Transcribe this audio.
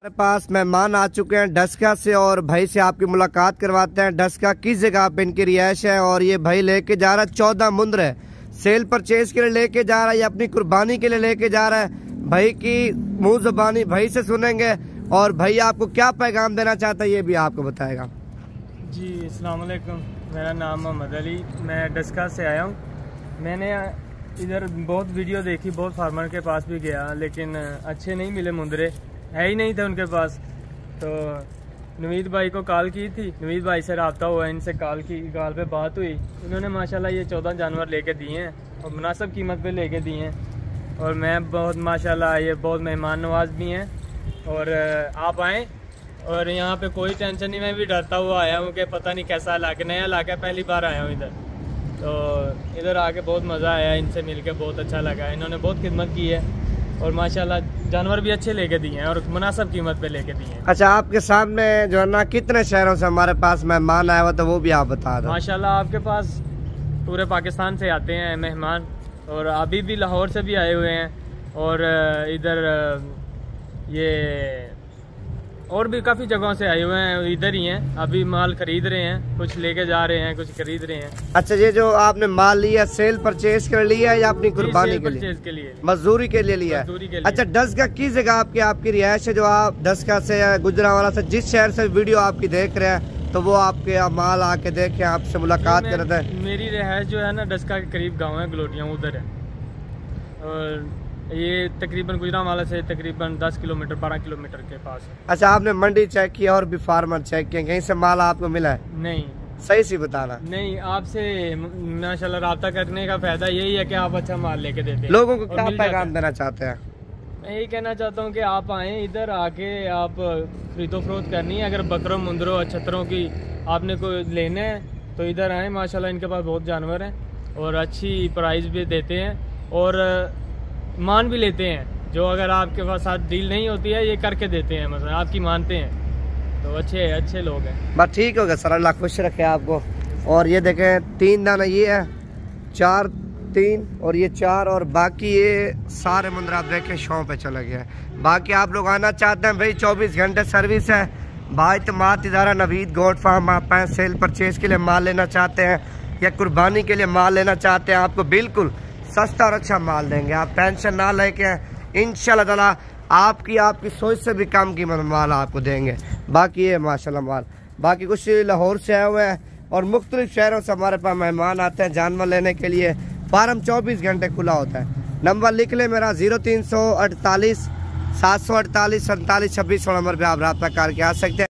हमारे पास मेहमान आ चुके हैं डस्का से और भाई से आपकी मुलाकात करवाते हैं। डस्का किस जगह पे इनकी रिहाइश है और ये भाई लेके जा रहा है 14 मुंद्र है, सेल परचेज के लिए लेके जा रहा है या अपनी कुर्बानी के लिए लेके जा रहा है। भाई की मुंह ज़बानी भाई से सुनेंगे और भाई आपको क्या पैगाम देना चाहता है ये भी आपको बताएगा। जी अस्सलाम वालेकुम, मेरा नाम मोहम्मद अली, मैं डस्का से आया हूँ। मैंने इधर बहुत वीडियो देखी, बहुत फार्मर के पास भी गया लेकिन अच्छे नहीं मिले, मुंदरे है ही नहीं थे उनके पास। तो नवीद भाई को कॉल की थी, नवीद भाई से रब्ता हुआ, इनसे कॉल पे बात हुई। इन्होंने माशाल्लाह ये 14 जानवर लेके दिए हैं और मुनासिब कीमत पे लेके दिए हैं और मैं बहुत माशाल्लाह ये बहुत मेहमान नवाज भी हैं। और आप आएँ और यहाँ पे कोई टेंशन नहीं, मैं भी डरता हुआ आया हूँ कि पता नहीं कैसा इलाका, नया इलाका, पहली बार आया हूँ इधर। तो इधर आके बहुत मज़ा आया, इनसे मिलके बहुत अच्छा लगा। इन्होंने बहुत खिदमत की है और माशाल्लाह जानवर भी अच्छे लेके दिए हैं और मुनासिब कीमत पे लेके दिए हैं। अच्छा, आपके सामने जो है ना कितने शहरों से हमारे पास मेहमान आया हुआ तो वो भी आप बता दो। माशाल्लाह आपके पास पूरे पाकिस्तान से आते हैं मेहमान और अभी भी लाहौर से भी आए हुए हैं और इधर ये और भी काफ़ी जगहों से आए हुए हैं, इधर ही हैं। अभी माल खरीद रहे हैं, कुछ लेके जा रहे हैं, कुछ खरीद रहे हैं। अच्छा, ये जो आपने माल लिया सेल परचेज के लिए लिया या अपनी कुर्बानी के लिए? मजदूरी के लिए लिया। अच्छा, डस्का किस जगह आपकी रिहाइश है? जो आप डस्का से या गुजरांवाला से जिस शहर से वीडियो आपकी देख रहे हैं तो वो आपके माल आके देखे, आपसे मुलाकात करते हैं। मेरी रिहाइश जो है ना डस्का के करीब गाँव है, गलोटियाँ उधर है और ये तकरीबन गुजरांवाला से तकरीबन 10 किलोमीटर 12 किलोमीटर के पास है। अच्छा, आपने मंडी चेक किया और भी फार्मर चेक किया, कहीं से माल आपको मिला है? नहीं। सही सी बताना। नहीं, आपसे माशाल्लाह रब्ता करने का फायदा यही है कि आप अच्छा माल लेके देते हैं। लोगों को क्या पैगाम देना चाहते हैं? मैं यही कहना चाहता हूँ कि आप आएँ इधर, आके आप खरीदो फरोख्त करनी है। अगर बकरों मुंदरों छतरों की आपने कोई लेने हैं तो इधर आएँ। माशाल्लाह इनके पास बहुत जानवर हैं और अच्छी प्राइस भी देते हैं और मान भी लेते हैं। जो अगर आपके पास साथ डील नहीं होती है ये करके देते हैं, मतलब आपकी मानते हैं। तो अच्छे लोग हैं। बस ठीक हो गया सर, अल्लाह खुश रखे आपको। और ये देखें 3 दाना ये है, 4 3 और ये 4 और बाकी ये सारे मुंदर आप देखें शो पे चला गया है। बाकी आप लोग आना चाहते हैं भाई 24 घंटे सर्विस है। बाइतमाद इदारा नवीद गोट फार्म। आप आए सेल परचेज के लिए माल लेना चाहते हैं या कुर्बानी के लिए माल लेना चाहते हैं, आपको बिल्कुल सस्ता और अच्छा माल देंगे। आप टेंशन ना लेके इंशाल्लाह ताला आपकी सोच से भी कम कीमत माल आपको देंगे। बाकी ये माशाल्लाह माल, बाकी कुछ लाहौर से आए हुए हैं और मुख्तलिफ शहरों से हमारे पास मेहमान आते हैं जानवर लेने के लिए। फार्म 24 घंटे खुला होता है। नंबर लिख ले मेरा 0348 748 47 26 नंबर पर आप रब्ता करके आ सकते हैं।